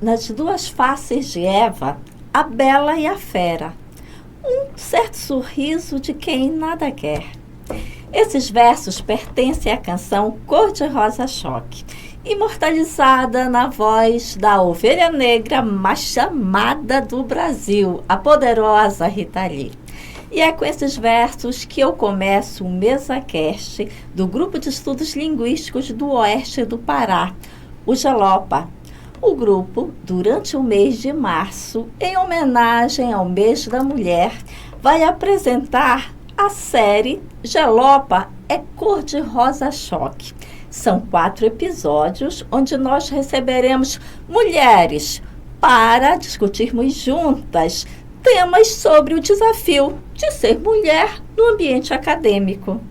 nas duas faces de Eva, a bela e a fera. Um certo sorriso de quem nada quer. Esses versos pertencem à canção Cor-de-Rosa Choque, imortalizada na voz da ovelha negra mais chamada do Brasil, a poderosa Rita Lee. E é com esses versos que eu começo o MesaCast do Grupo de Estudos Linguísticos do Oeste do Pará, o GELOPA. O grupo, durante o mês de março, em homenagem ao mês da mulher, vai apresentar a série GELOPA é Cor-de-Rosa Choque. São 4 episódios onde nós receberemos mulheres para discutirmos juntas temas sobre o desafio de ser mulher no ambiente acadêmico.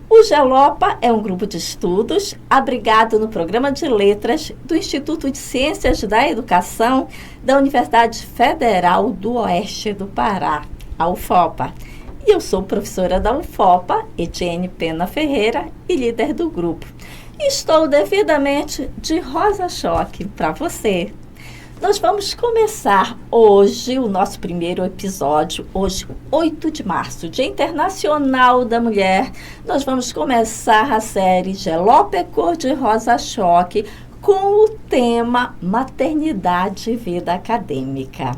O GELOPA é um grupo de estudos abrigado no Programa de Letras do Instituto de Ciências da Educação da Universidade Federal do Oeste do Pará, a UFOPA. E eu sou professora da UFOPA, Etienne Pena Ferreira, e líder do grupo. Estou devidamente de rosa choque para você. Nós vamos começar hoje o nosso primeiro episódio, hoje, 8 de março, Dia Internacional da Mulher. Nós vamos começar a série GELOPA é Cor-de-Rosa Choque com o tema Maternidade e Vida Acadêmica.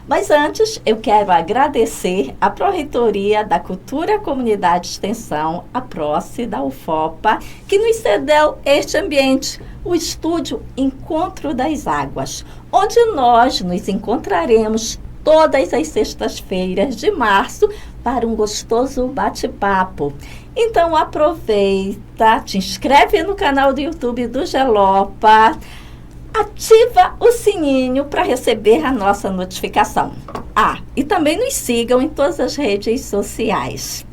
Mas antes, eu quero agradecer à Pró-Reitoria da Cultura, Comunidade e Extensão, a PROCE da UFOPA, que nos cedeu este ambiente, o estúdio Encontro das Águas, onde nós nos encontraremos todas as sextas-feiras de março para um gostoso bate-papo. Então aproveita, te inscreve no canal do YouTube do GELOPA, ativa o sininho para receber a nossa notificação. E também nos sigam em todas as redes sociais.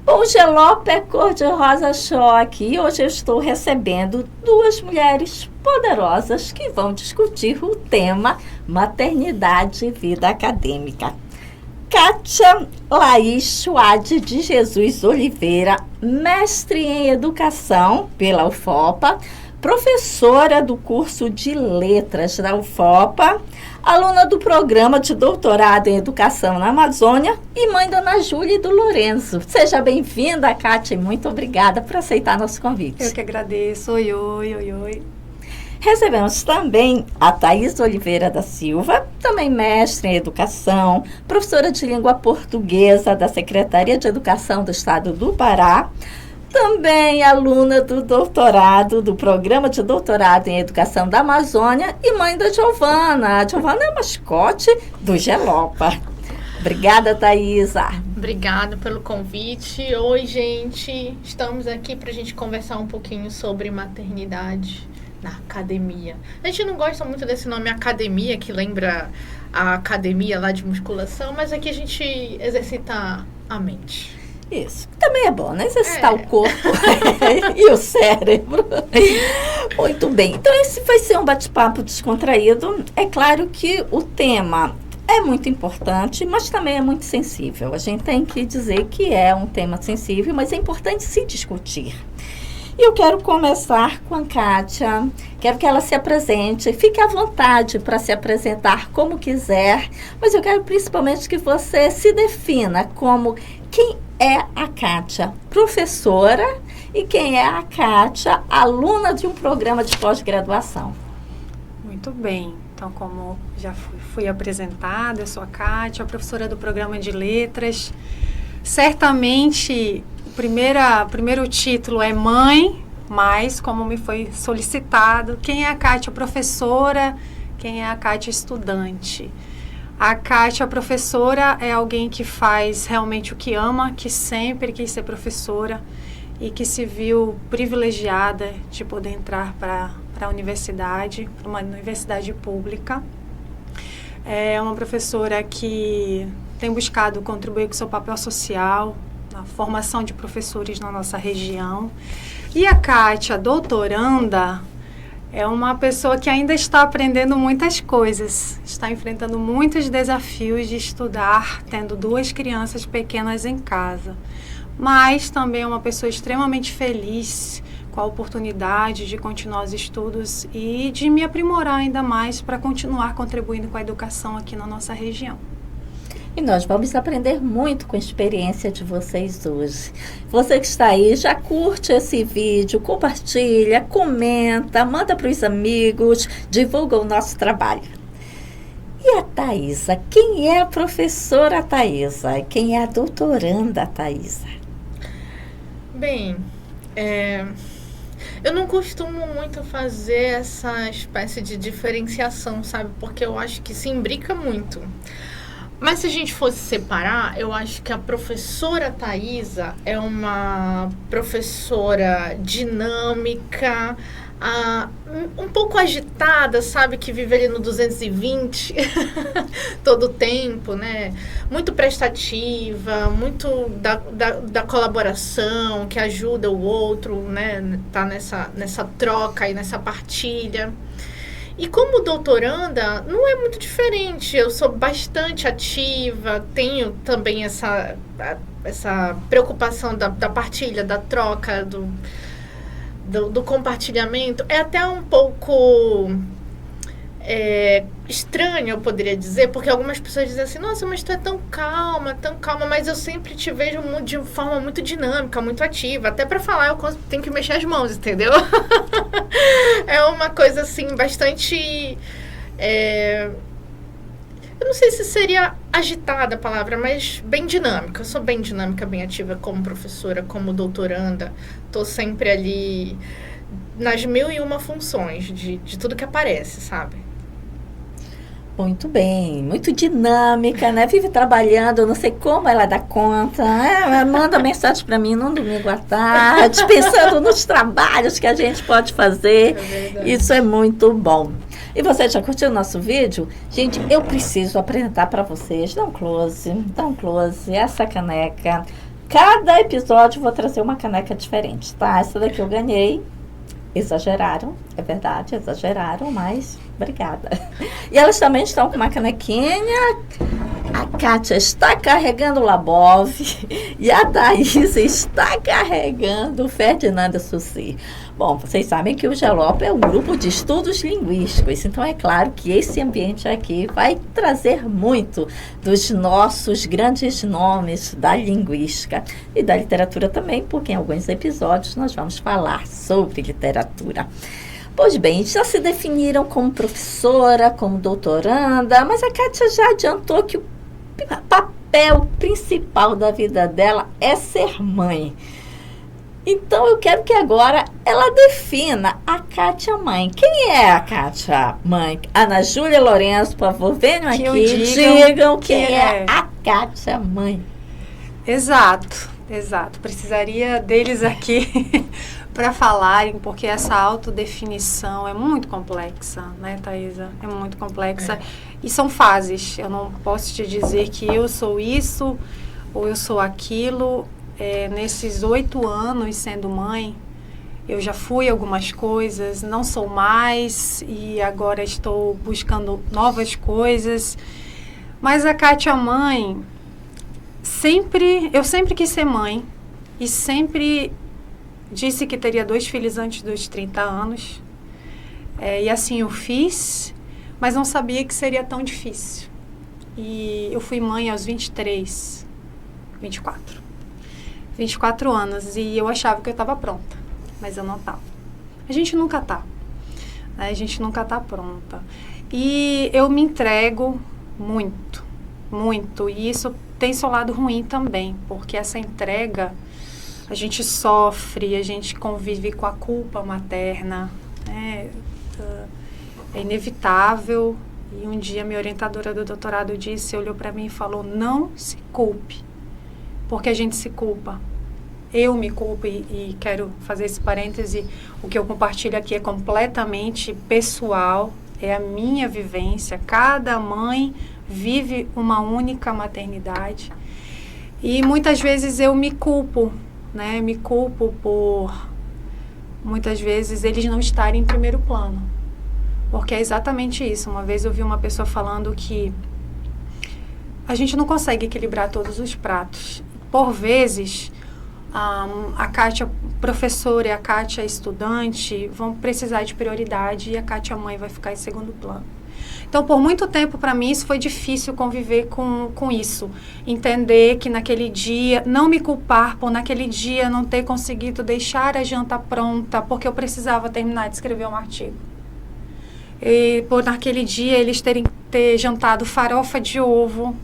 Bom, o GELOPA é Cor-de-Rosa Choque e hoje eu estou recebendo 2 mulheres poderosas que vão discutir o tema Maternidade e Vida Acadêmica. Kátia Laís Schwad de Jesus Oliveira, mestre em Educação pela UFOPA, professora do curso de Letras da UFOPA, aluna do programa de doutorado em Educação na Amazônia e mãe da Ana Júlia e do Lourenço. Seja bem-vinda, Kátia, e muito obrigada por aceitar nosso convite. Eu que agradeço. Oi, oi, oi, oi. Recebemos também a Thaís Oliveira da Silva, também mestre em Educação, professora de Língua Portuguesa da Secretaria de Educação do Estado do Pará, também aluna do doutorado, do Programa de Doutorado em Educação da Amazônia e mãe da Giovana. A Giovana é mascote do GELOPA. Obrigada, Thaisa. Obrigada pelo convite. Oi, gente. Estamos aqui para a gente conversar um pouquinho sobre maternidade na academia. A gente não gosta muito desse nome academia, que lembra a academia lá de musculação, mas aqui a gente exercita a mente. Isso. Também é bom, né? Exercitar o corpo e o cérebro. Muito bem. Então, esse vai ser um bate-papo descontraído. É claro que o tema é muito importante, mas também é muito sensível. A gente tem que dizer que é um tema sensível, mas é importante se discutir. E eu quero começar com a Kátia. Quero que ela se apresente. Fique à vontade para se apresentar como quiser, mas eu quero principalmente que você se defina como quem é a Kátia, professora, e quem é a Kátia, aluna de um programa de pós-graduação. Muito bem. Então, como já fui apresentada, eu sou a Kátia, professora do Programa de Letras. Certamente, o primeiro título é mãe, mas como me foi solicitado, quem é a Kátia professora, quem é a Kátia estudante? A Kátia professora é alguém que faz realmente o que ama, que sempre quis ser professora e que se viu privilegiada de poder entrar para a universidade, para uma universidade pública. É uma professora que tem buscado contribuir com seu papel social, na formação de professores na nossa região. E a Kátia, doutoranda, é uma pessoa que ainda está aprendendo muitas coisas, está enfrentando muitos desafios de estudar, tendo 2 crianças pequenas em casa. Mas também é uma pessoa extremamente feliz com a oportunidade de continuar os estudos e de me aprimorar ainda mais para continuar contribuindo com a educação aqui na nossa região. E nós vamos aprender muito com a experiência de vocês hoje. Você que está aí, já curte esse vídeo, compartilha, comenta, manda para os amigos, divulga o nosso trabalho. E a Thaisa? Quem é a professora Thaisa? Quem é a doutoranda Thaisa? Bem, eu não costumo muito fazer essa espécie de diferenciação, sabe? Porque eu acho que se imbrica muito. Mas se a gente fosse separar, eu acho que a professora Thaisa é uma professora dinâmica, um pouco agitada, sabe? Que vive ali no 220 todo o tempo, né? Muito prestativa, muito da colaboração, que ajuda o outro, né? Tá nessa troca e nessa partilha. E como doutoranda, não é muito diferente. Eu sou bastante ativa, tenho também essa preocupação da partilha, da troca, do compartilhamento. É até um pouco estranho, eu poderia dizer, porque algumas pessoas dizem assim, nossa, mas tu é tão calma, mas eu sempre te vejo de forma muito dinâmica, muito ativa. Até para falar eu tenho que mexer as mãos, entendeu? É uma coisa assim, bastante... eu não sei se seria agitada a palavra, mas bem dinâmica. Eu sou bem dinâmica, bem ativa como professora, como doutoranda. Tô sempre ali nas 1001 funções de tudo que aparece, sabe? Muito bem, muito dinâmica, né? Vive trabalhando, eu não sei como ela dá conta. Manda mensagem para mim num domingo à tarde, pensando nos trabalhos que a gente pode fazer. Isso é muito bom. E você já curtiu o nosso vídeo? Gente, eu preciso apresentar para vocês. Dá um close, essa caneca. Cada episódio eu vou trazer uma caneca diferente, tá? Essa daqui eu ganhei. Exageraram, é verdade, exageraram, mas obrigada. E elas também estão com uma canequinha. A Kátia está carregando o Labov e a Thaisa está carregando o Ferdinando Sussi. Bom, vocês sabem que o GELOP é um grupo de estudos linguísticos, então é claro que esse ambiente aqui vai trazer muito dos nossos grandes nomes da linguística e da literatura também, porque em alguns episódios nós vamos falar sobre literatura. Pois bem, já se definiram como professora, como doutoranda, mas a Kátia já adiantou que o papel principal da vida dela é ser mãe. Então, eu quero que agora ela defina a Kátia mãe. Quem é a Kátia mãe? Ana Júlia Lourenço, por favor, venham aqui e digam quem é a Kátia mãe. Exato. Precisaria deles aqui para falarem, porque essa autodefinição é muito complexa, né, Thaisa? É muito complexa. E são fases. Eu não posso te dizer que eu sou isso ou eu sou aquilo. Nesses 8 anos sendo mãe, eu já fui algumas coisas, não sou mais e agora estou buscando novas coisas. Mas a Kátia mãe, eu sempre quis ser mãe e sempre disse que teria 2 filhos antes dos 30 anos. E assim eu fiz, mas não sabia que seria tão difícil. E eu fui mãe aos 24 anos, e eu achava que eu estava pronta, mas eu não estava. A gente nunca está, né? A gente nunca está pronta. E eu me entrego muito, e isso tem seu lado ruim também, porque essa entrega, a gente sofre, a gente convive com a culpa materna, né? É inevitável. E um dia minha orientadora do doutorado olhou para mim e falou, não se culpe. Porque a gente se culpa. Eu me culpo e quero fazer esse parêntese. O que eu compartilho aqui é completamente pessoal, é a minha vivência. Cada mãe vive uma única maternidade. E muitas vezes eu me culpo, né? Me culpo por, muitas vezes, eles não estarem em primeiro plano. Porque é exatamente isso. Uma vez eu vi uma pessoa falando que a gente não consegue equilibrar todos os pratos. Por vezes, A Kátia professora e a Kátia estudante vão precisar de prioridade e a Kátia mãe vai ficar em segundo plano. Então, por muito tempo, para mim, isso foi difícil conviver com isso. Entender que naquele dia, não me culpar por naquele dia não ter conseguido deixar a janta pronta, porque eu precisava terminar de escrever um artigo. E por naquele dia eles ter jantado farofa de ovo,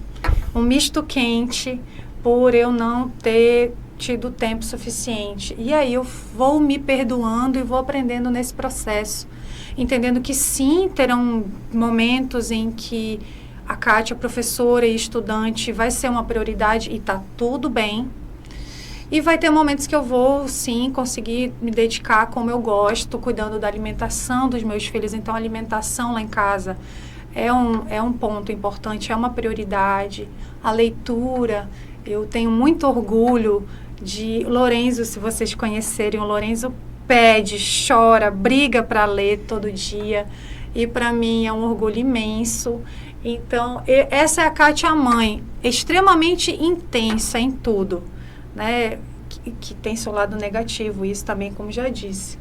um misto quente, por eu não ter tido tempo suficiente. E aí eu vou me perdoando e vou aprendendo nesse processo, entendendo que sim, terão momentos em que a Kátia, professora e estudante, vai ser uma prioridade e está tudo bem. E vai ter momentos que eu vou, sim, conseguir me dedicar como eu gosto, cuidando da alimentação dos meus filhos. Então, a alimentação lá em casa é um ponto importante, é uma prioridade. A leitura, eu tenho muito orgulho de Lorenzo, se vocês conhecerem, o Lorenzo pede, chora, briga para ler todo dia. E para mim é um orgulho imenso. Então, essa é a Kátia mãe, extremamente intensa em tudo, né? Que tem seu lado negativo, isso também, como já disse.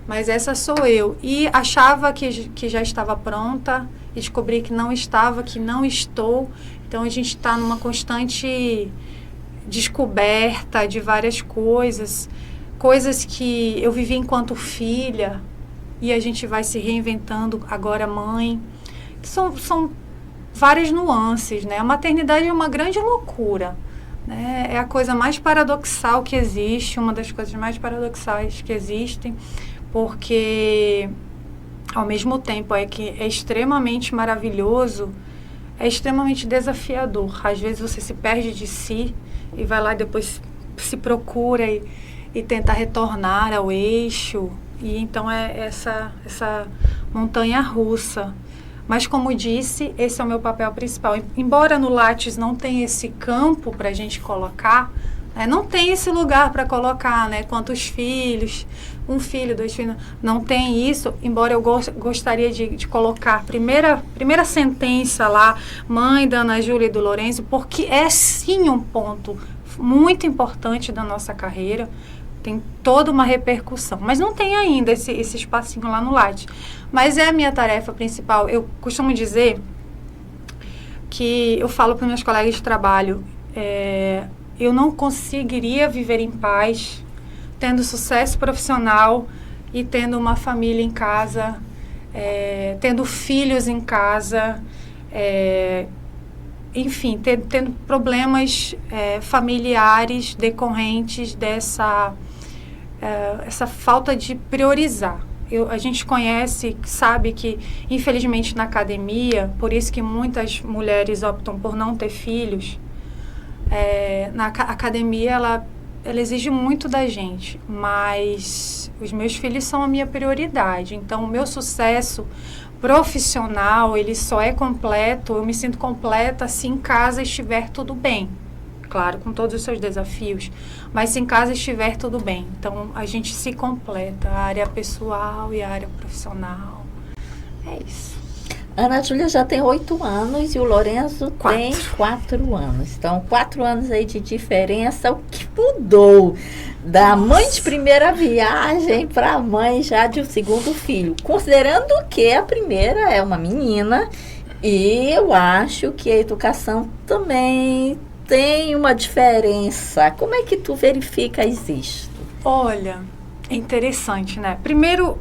Mas essa sou eu. E achava que já estava pronta, e descobri que não estava, que não estou. Então, a gente está numa constante descoberta de várias coisas que eu vivi enquanto filha, e a gente vai se reinventando agora mãe. São várias nuances, né? A maternidade é uma grande loucura, né? É a coisa mais paradoxal que existe, uma das coisas mais paradoxais que existem, porque ao mesmo tempo que é extremamente maravilhoso, é extremamente desafiador. Às vezes você se perde de si e vai lá e depois se procura e tenta retornar ao eixo. E então é essa montanha russa. Mas, como disse, esse é o meu papel principal. Embora no Lattes não tenha esse campo para a gente colocar, né, não tem esse lugar para colocar, né, quantos filhos, um filho, 2 filhos, não tem isso, embora eu gostaria de colocar primeira sentença lá, mãe da Ana Júlia e do Lorenzo, porque é sim um ponto muito importante da nossa carreira, tem toda uma repercussão, mas não tem ainda esse espacinho lá no Lattes. Mas é a minha tarefa principal. Eu costumo dizer que eu falo para meus colegas de trabalho, eu não conseguiria viver em paz tendo sucesso profissional e tendo uma família em casa, tendo filhos em casa, enfim, tendo problemas familiares decorrentes dessa essa falta de priorizar. A gente conhece, sabe que, infelizmente, na academia, por isso que muitas mulheres optam por não ter filhos, na academia ela exige muito da gente, mas os meus filhos são a minha prioridade. Então, o meu sucesso profissional, ele só é completo, eu me sinto completa se em casa estiver tudo bem. Claro, com todos os seus desafios, mas se em casa estiver tudo bem. Então, a gente se completa, a área pessoal e a área profissional. É isso. Ana Júlia já tem 8 anos e o Lorenzo tem 4 anos. Então, 4 anos aí de diferença. O que mudou da mãe de primeira viagem para a mãe já de um segundo filho? Considerando que a primeira é uma menina e eu acho que a educação também tem uma diferença. Como é que tu verificas isto? Olha, é interessante, né? Primeiro,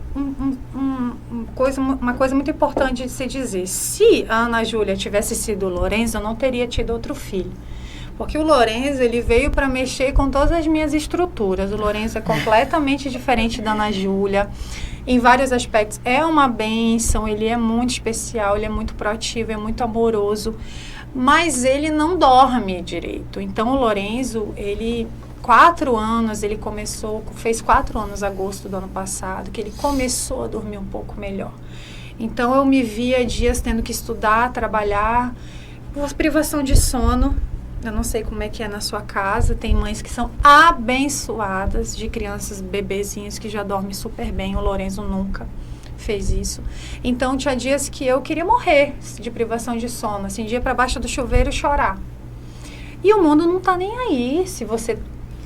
uma coisa muito importante de se dizer. Se a Ana Júlia tivesse sido o Lorenzo, eu não teria tido outro filho. Porque o Lorenzo, ele veio para mexer com todas as minhas estruturas. O Lorenzo é completamente diferente da Ana Júlia. Em vários aspectos, é uma bênção, ele é muito especial, ele é muito proativo, é muito amoroso. Mas ele não dorme direito. Então, o Lorenzo, ele, 4 anos, ele fez 4 anos, agosto do ano passado, que ele começou a dormir um pouco melhor. Então, eu me via dias tendo que estudar, trabalhar, por privação de sono. Eu não sei como é que é na sua casa, tem mães que são abençoadas de crianças, bebezinhos que já dormem super bem, o Lorenzo nunca fez isso. Então, tinha dias que eu queria morrer de privação de sono, assim, dia para baixo do chuveiro chorar. E o mundo não tá nem aí se você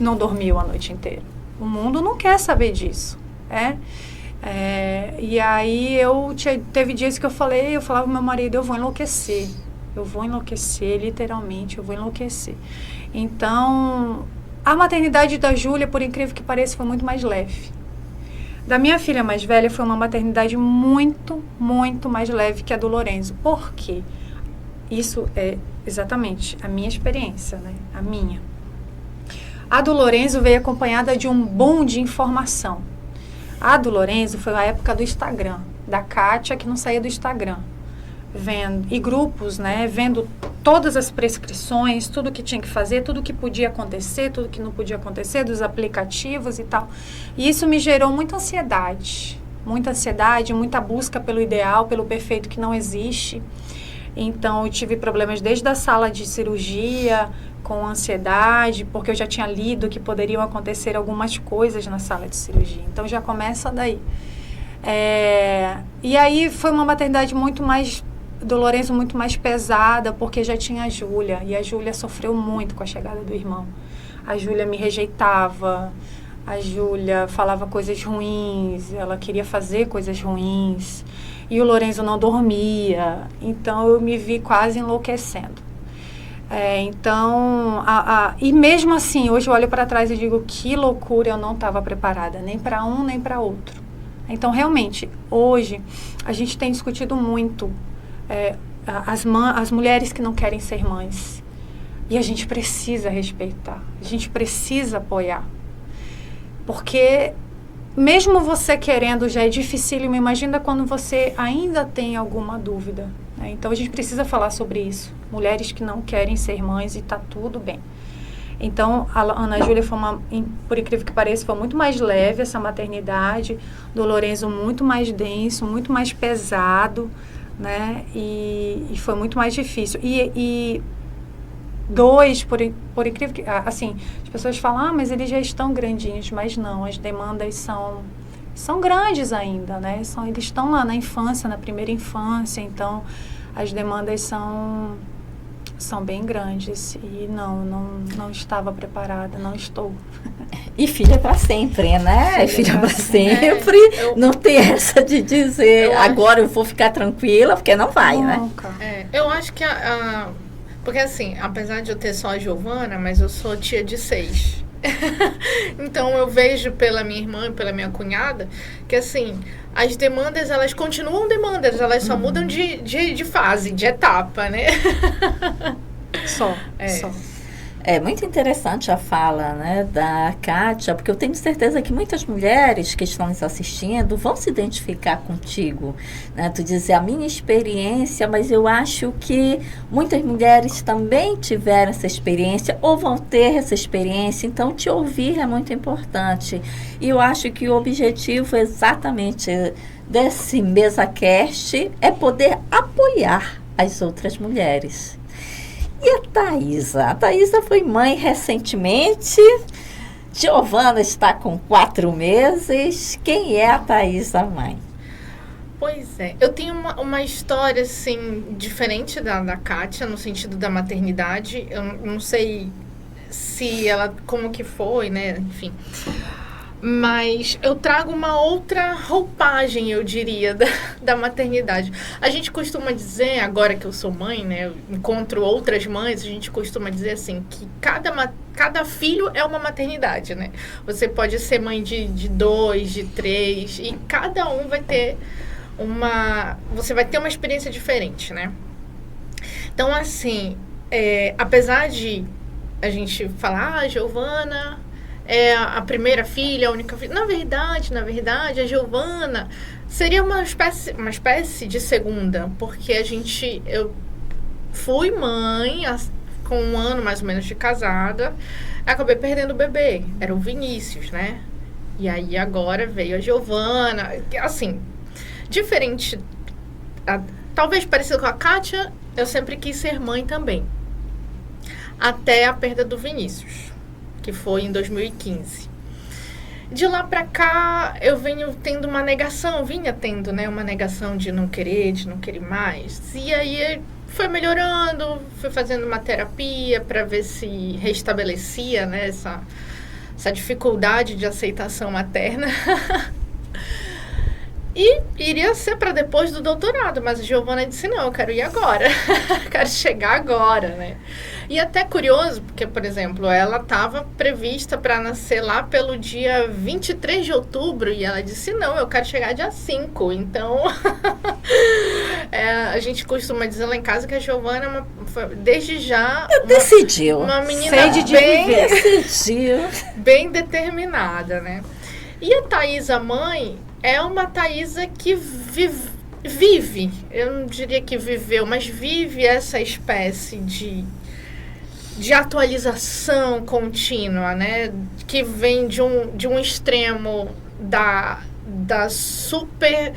não dormiu a noite inteira. O mundo não quer saber disso, e aí teve dias que eu falava pro meu marido, eu vou enlouquecer, literalmente, eu vou enlouquecer. Então, a maternidade da Júlia, por incrível que pareça, foi muito mais leve. Da minha filha mais velha, foi uma maternidade muito, muito mais leve que a do Lorenzo. Por quê? Isso é exatamente a minha experiência, né? A minha. A do Lorenzo veio acompanhada de um boom de informação. A do Lorenzo foi a época do Instagram, da Kátia, que não saía do Instagram. E grupos, né? Vendo todas as prescrições, tudo que tinha que fazer, tudo que podia acontecer, tudo que não podia acontecer, dos aplicativos e tal. E isso me gerou muita ansiedade, muita busca pelo ideal, pelo perfeito que não existe. Então, eu tive problemas desde a sala de cirurgia, com ansiedade, porque eu já tinha lido que poderiam acontecer algumas coisas na sala de cirurgia. Então, já começa daí. E aí, foi uma maternidade do Lorenzo muito mais pesada, porque já tinha a Júlia, e a Júlia sofreu muito com a chegada do irmão. A Júlia me rejeitava, a Júlia falava coisas ruins, ela queria fazer coisas ruins, e o Lorenzo não dormia, então eu me vi quase enlouquecendo. E mesmo assim, hoje eu olho para trás e digo, que loucura, eu não estava preparada, nem para um, nem para outro. Então, realmente, hoje, a gente tem discutido muito as mulheres que não querem ser mães. E a gente precisa respeitar, a gente precisa apoiar. Porque, mesmo você querendo, já é dificílimo. Imagina quando você ainda tem alguma dúvida, né? Então, a gente precisa falar sobre isso. Mulheres que não querem ser mães e está tudo bem. Então, a Ana Júlia por incrível que pareça, foi muito mais leve essa maternidade. Do Lorenzo muito mais denso, muito mais pesado, né? E foi muito mais difícil. Por incrível que... Assim, as pessoas falam, mas eles já estão grandinhos. Mas não, as demandas são grandes ainda, né? Eles estão lá na infância, na primeira infância. Então, as demandas são bem grandes. E não estava preparada, não estou. E filha para sempre, né? Filha para sempre. Não tem essa de dizer, agora eu vou ficar tranquila, porque não vai, nunca, né? Eu acho que porque assim, apesar de eu ter só a Giovana, mas eu sou tia de 6. Então eu vejo pela minha irmã e pela minha cunhada que assim, as demandas, elas continuam demandas, elas só mudam de fase, de etapa, né? Só. É muito interessante a fala, né, da Kátia, porque eu tenho certeza que muitas mulheres que estão nos assistindo vão se identificar contigo, né? Tu dizer a minha experiência, mas eu acho que muitas mulheres também tiveram essa experiência ou vão ter essa experiência, então te ouvir é muito importante. E eu acho que o objetivo exatamente desse MesaCast é poder apoiar as outras mulheres. E a Thaisa? A Thaisa foi mãe recentemente. Giovana está com 4 meses. Quem é a Thaisa mãe? Pois é. Eu tenho uma história, assim, diferente da Kátia, no sentido da maternidade. Eu não sei se ela... Como que foi, né? Enfim... Mas eu trago uma outra roupagem, eu diria, da maternidade. A gente costuma dizer, agora que eu sou mãe, né, eu encontro outras mães, a gente costuma dizer assim, que cada filho é uma maternidade, né? Você pode ser mãe de 2, de 3, e cada um vai ter você vai ter uma experiência diferente, né? Então, assim, apesar de a gente falar, Giovana... é a primeira filha, a única filha. Na verdade, a Giovana seria uma espécie de segunda, porque eu fui mãe com 1 ano mais ou menos de casada, acabei perdendo o bebê, era o Vinícius, né? E aí agora veio a Giovana, assim, diferente, talvez parecido com a Kátia, eu sempre quis ser mãe também, até a perda do Vinícius, que foi em 2015. De lá pra cá, eu vinha tendo uma negação, né? Uma negação de não querer mais. E aí foi melhorando, fui fazendo uma terapia para ver se restabelecia, né? essa dificuldade de aceitação materna. E iria ser para depois do doutorado, mas a Giovana disse, não, eu quero ir agora, quero chegar agora, né? E até curioso, porque, por exemplo, ela estava prevista para nascer lá pelo dia 23 de outubro, e ela disse, não, eu quero chegar dia 5, então a gente costuma dizer lá em casa que a Giovana desde já... Decidiu. Uma menina Sede de viver. Decidiu. Bem determinada, né? E a Thaisa mãe... é uma Thaisa que vive, eu não diria que viveu, mas vive essa espécie de atualização contínua, né? Que vem de um extremo da super,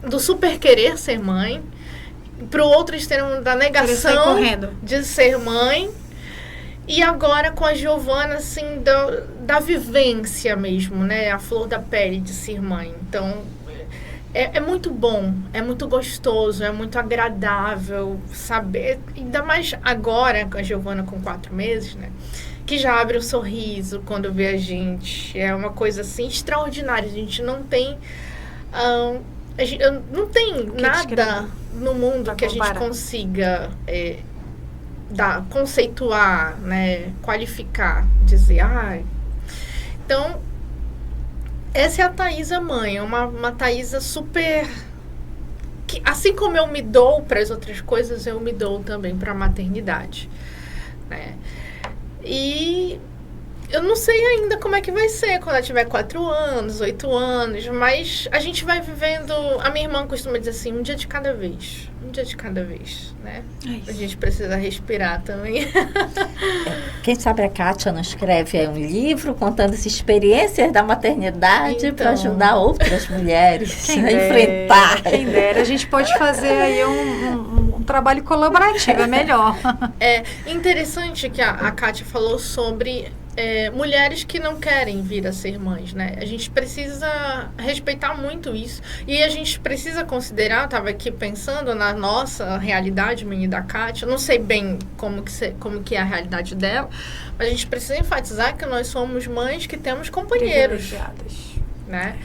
do super querer ser mãe, para o outro extremo da negação de ser mãe. E agora com a Giovana, assim, da vivência mesmo, né? A flor da pele de ser mãe. Então, é muito bom, é muito gostoso, é muito agradável saber. Ainda mais agora, com a Giovana com 4 meses, né? Que já abre um sorriso quando vê a gente. É uma coisa, assim, extraordinária. A gente não tem... não tem nada no mundo que a gente consiga... conceituar, né, qualificar, dizer, então, essa é a Thaisa mãe, uma Thaisa super, que, assim como eu me dou para as outras coisas, eu me dou também para a maternidade, né, e eu não sei ainda como é que vai ser quando ela tiver 4 anos, 8 anos, mas a gente vai vivendo, a minha irmã costuma dizer assim, um dia de cada vez, né? A gente precisa respirar também. Quem sabe a Kátia não escreve um livro contando as experiências da maternidade para ajudar outras mulheres a enfrentar. Quem dera, a gente pode fazer aí um trabalho colaborativo, é melhor. É interessante que a Kátia falou sobre mulheres que não querem vir a ser mães, né? A gente precisa respeitar muito isso e a gente precisa considerar, eu estava aqui pensando na nossa realidade, minha e da Kátia, eu não sei bem como que é a realidade dela, mas a gente precisa enfatizar que nós somos mães que temos companheiros, né?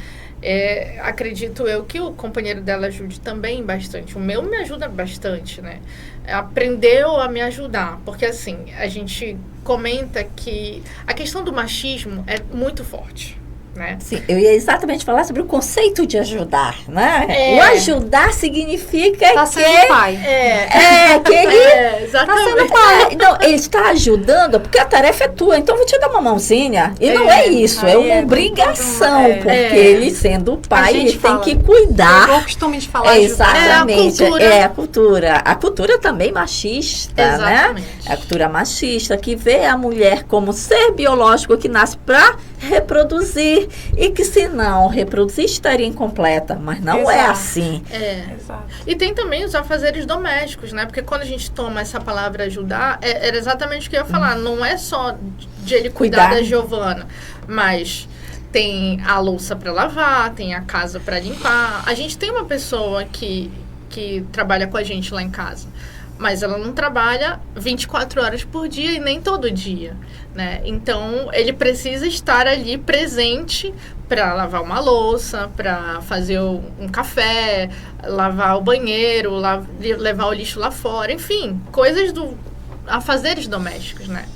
Acredito eu que o companheiro dela ajude também bastante. O meu me ajuda bastante, né? Aprendeu a me ajudar. Porque, assim, a gente comenta que a questão do machismo é muito forte, né? Sim, eu ia exatamente falar sobre o conceito de ajudar, né? O ajudar significa tá sendo pai. Que ele exatamente. Tá sendo pai. Não, ele está ajudando porque a tarefa é tua, então eu vou te dar uma mãozinha. E não é isso, é uma obrigação, porque ele sendo pai, ele tem que cuidar. Eu costumo de falar exatamente. A cultura. A cultura também machista, exatamente, né? A cultura machista que vê a mulher como ser biológico que nasce para reproduzir e que se não reproduzir estaria incompleta, mas não é assim. Exato. E tem também os afazeres domésticos, né? Porque quando a gente toma essa palavra ajudar, era exatamente o que eu ia falar, não é só de ele cuidar da Giovana, mas tem a louça para lavar, tem a casa para limpar. A gente tem uma pessoa que trabalha com a gente lá em casa, mas ela não trabalha 24 horas por dia e nem todo dia, né? Então, ele precisa estar ali presente para lavar uma louça, para fazer um café, lavar o banheiro, levar o lixo lá fora, enfim, coisas afazeres domésticos, né?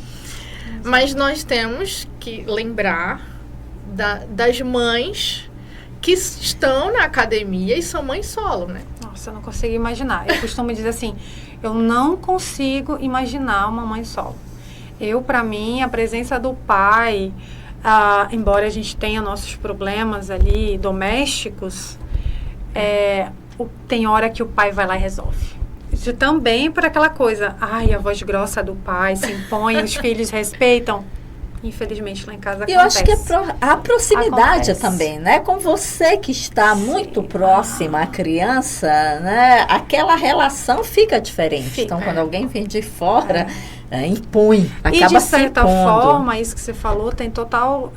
Mas nós temos que lembrar das mães que estão na academia e são mães solo, né? Nossa, eu não consigo imaginar. Eu costumo dizer assim, eu não consigo imaginar uma mãe solo. Para mim, a presença do pai, embora a gente tenha nossos problemas ali domésticos, tem hora que o pai vai lá e resolve. Isso também por aquela coisa, a voz grossa do pai se impõe, os filhos respeitam. Infelizmente, lá em casa acontece. Eu acho que a proximidade também, né? Com você que está muito próxima à criança, né? Aquela relação fica diferente. Então, quando alguém vem de fora, impõe, acaba e de certa se impondo. forma, isso que você falou tem total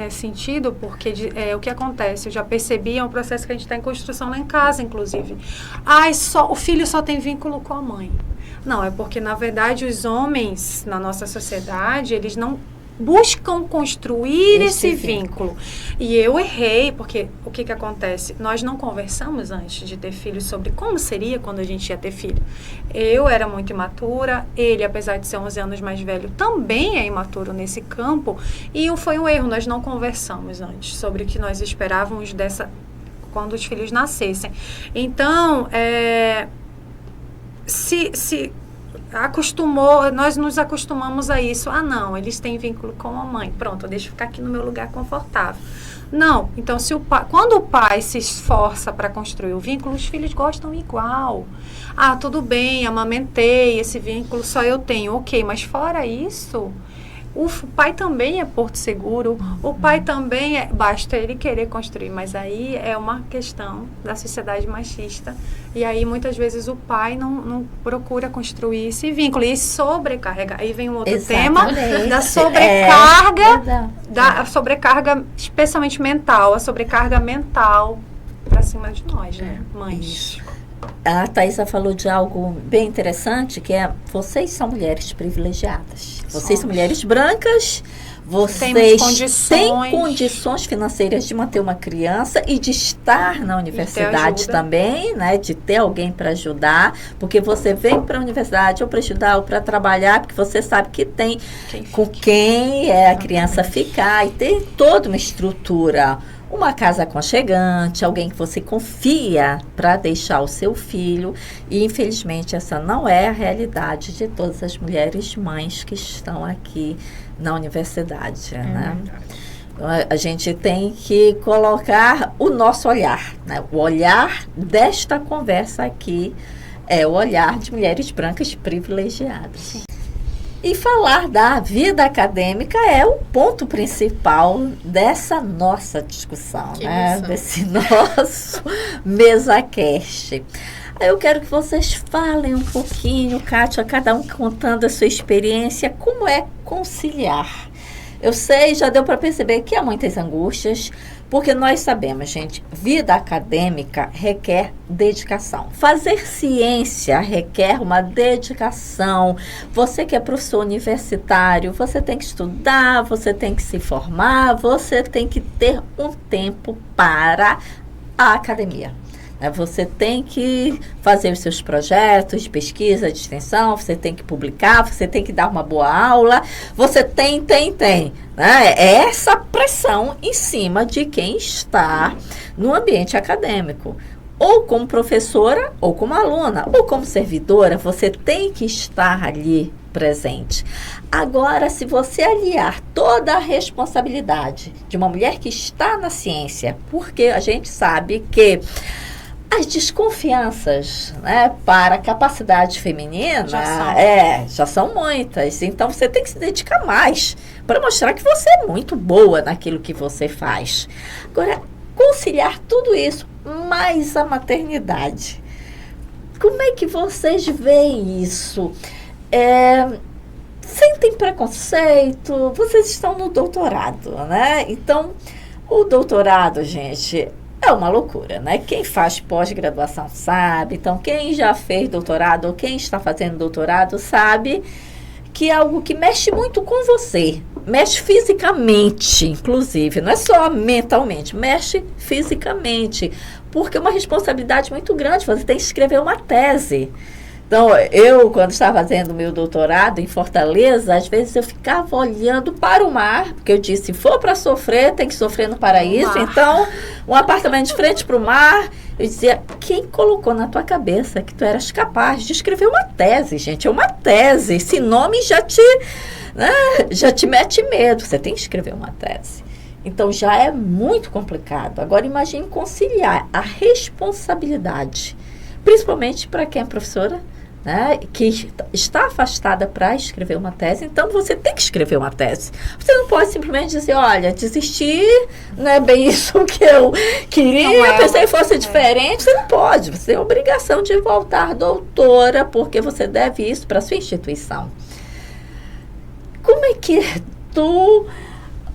sentido, porque o que acontece, eu já percebi, é um processo que a gente está em construção lá em casa, inclusive. O filho só tem vínculo com a mãe. Não, é porque, na verdade, os homens, na nossa sociedade, eles não buscam construir esse vínculo. vínculo. E eu errei, porque o que acontece? Nós não conversamos antes de ter filhos sobre como seria quando a gente ia ter filho. Eu era muito imatura, ele, apesar de ser 11 anos mais velho, também é imaturo nesse campo, e foi um erro, nós não conversamos antes sobre o que nós esperávamos quando os filhos nascessem. Então, nós nos acostumamos a isso. Ah, não, eles têm vínculo com a mãe. Pronto, deixa eu ficar aqui no meu lugar confortável. Não, então quando o pai se esforça para construir o vínculo, os filhos gostam igual. Ah, tudo bem, amamentei, esse vínculo só eu tenho. Ok, mas fora isso, o pai também é porto seguro, o pai também basta ele querer construir, mas aí é uma questão da sociedade machista, e aí muitas vezes o pai não procura construir esse vínculo, e sobrecarregar, aí vem um outro tema da sobrecarga, da sobrecarga especialmente mental, a sobrecarga mental para cima de nós, né, mães. A Thaisa falou de algo bem interessante, que é, vocês são mulheres privilegiadas. Vocês são mulheres brancas, vocês têm condições financeiras de manter uma criança e de estar na universidade também, né? De ter alguém para ajudar, porque você vem para a universidade ou para estudar ou para trabalhar, porque você sabe que tem com quem a criança ficar, e tem toda uma estrutura. Uma casa aconchegante, alguém que você confia para deixar o seu filho. E, infelizmente, essa não é a realidade de todas as mulheres mães que estão aqui na universidade, né? A gente tem que colocar o nosso olhar, né? O olhar desta conversa aqui é o olhar de mulheres brancas privilegiadas. Sim. E falar da vida acadêmica é o ponto principal dessa nossa discussão, né? Desse nosso MesaCast. Eu quero que vocês falem um pouquinho, Kátia, cada um contando a sua experiência, como é conciliar. Eu sei, já deu para perceber que há muitas angústias, porque nós sabemos, gente, vida acadêmica requer dedicação. Fazer ciência requer uma dedicação. Você que é professor universitário, você tem que estudar, você tem que se formar, você tem que ter um tempo para a academia. Você tem que fazer os seus projetos de pesquisa, de extensão, você tem que publicar, você tem que dar uma boa aula, você tem, né? É essa pressão em cima de quem está no ambiente acadêmico. Ou como professora, ou como aluna, ou como servidora, você tem que estar ali presente. Agora, se você aliar toda a responsabilidade de uma mulher que está na ciência, porque a gente sabe que as desconfianças, né, para a capacidade feminina já são muitas. Então, você tem que se dedicar mais para mostrar que você é muito boa naquilo que você faz. Agora, conciliar tudo isso, mais a maternidade. Como é que vocês veem isso? Sentem preconceito? Vocês estão no doutorado, né? Então, o doutorado, gente, é uma loucura, né? Quem faz pós-graduação sabe. Então, quem já fez doutorado ou quem está fazendo doutorado sabe que é algo que mexe muito com você. Mexe fisicamente, inclusive. Não é só mentalmente, mexe fisicamente. Porque é uma responsabilidade muito grande. Você tem que escrever uma tese. Então, eu, quando estava fazendo o meu doutorado em Fortaleza, às vezes eu ficava olhando para o mar, porque eu disse, se for para sofrer, tem que sofrer no paraíso. Então, um apartamento de frente para o mar, eu dizia, quem colocou na tua cabeça que tu eras capaz de escrever uma tese, gente? É uma tese, esse nome já te mete medo, você tem que escrever uma tese. Então, já é muito complicado. Agora, imagine conciliar a responsabilidade, principalmente para quem é professora, né, que está afastada para escrever uma tese. Então, você tem que escrever uma tese. Você não pode simplesmente dizer, olha, desisti, não é bem isso que eu queria, pensei que fosse diferente. Você não pode, você tem a obrigação de voltar doutora, porque você deve isso para a sua instituição. Como é que tu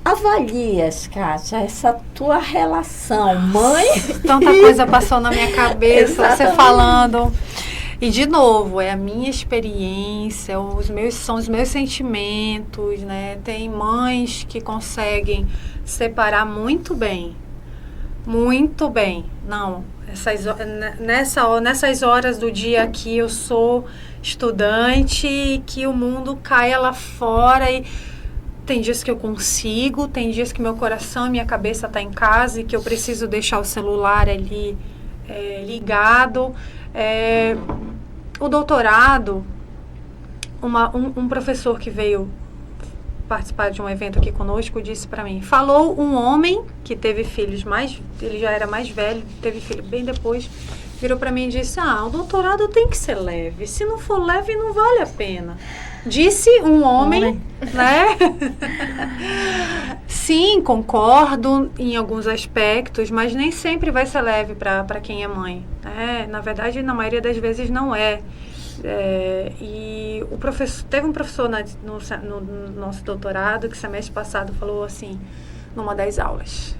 avalias, Kátia, essa tua relação, mãe? Tanta coisa passou na minha cabeça, você falando. E, de novo, é a minha experiência, são os meus sentimentos, né? Tem mães que conseguem separar muito bem. Muito bem. Não, nessas horas do dia aqui eu sou estudante e que o mundo caia lá fora e tem dias que eu consigo, tem dias que meu coração e minha cabeça tá em casa e que eu preciso deixar o celular ali ligado. O doutorado, um professor que veio participar de um evento aqui conosco disse para mim, falou um homem que teve filhos ele já era mais velho, teve filho bem depois, virou para mim e disse, o doutorado tem que ser leve, se não for leve não vale a pena. Disse um homem, né? Sim, concordo em alguns aspectos, mas nem sempre vai ser leve para quem é mãe. Na verdade, na maioria das vezes não é. E teve um professor no nosso doutorado que semestre passado falou assim, numa das aulas,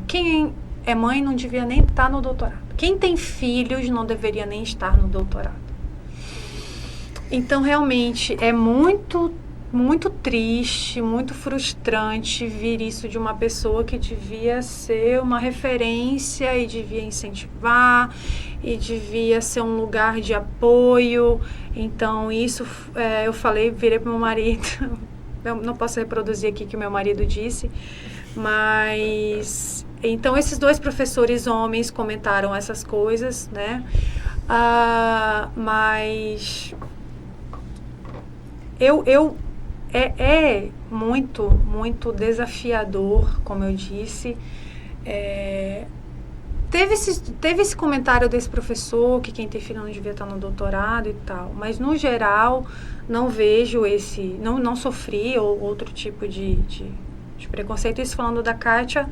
quem é mãe não devia nem estar no doutorado. Quem tem filhos não deveria nem estar no doutorado. Então, realmente, é muito, muito triste, muito frustrante vir isso de uma pessoa que devia ser uma referência e devia incentivar e devia ser um lugar de apoio. Então, isso eu virei para o meu marido, eu não posso reproduzir aqui o que o meu marido disse, mas... Então, esses 2 professores homens comentaram essas coisas, né? Mas... É muito, muito desafiador, como eu disse. Teve esse comentário desse professor, que quem tem filho não devia estar no doutorado e tal, mas no geral não vejo não sofri outro tipo de preconceito. Isso falando da Kátia,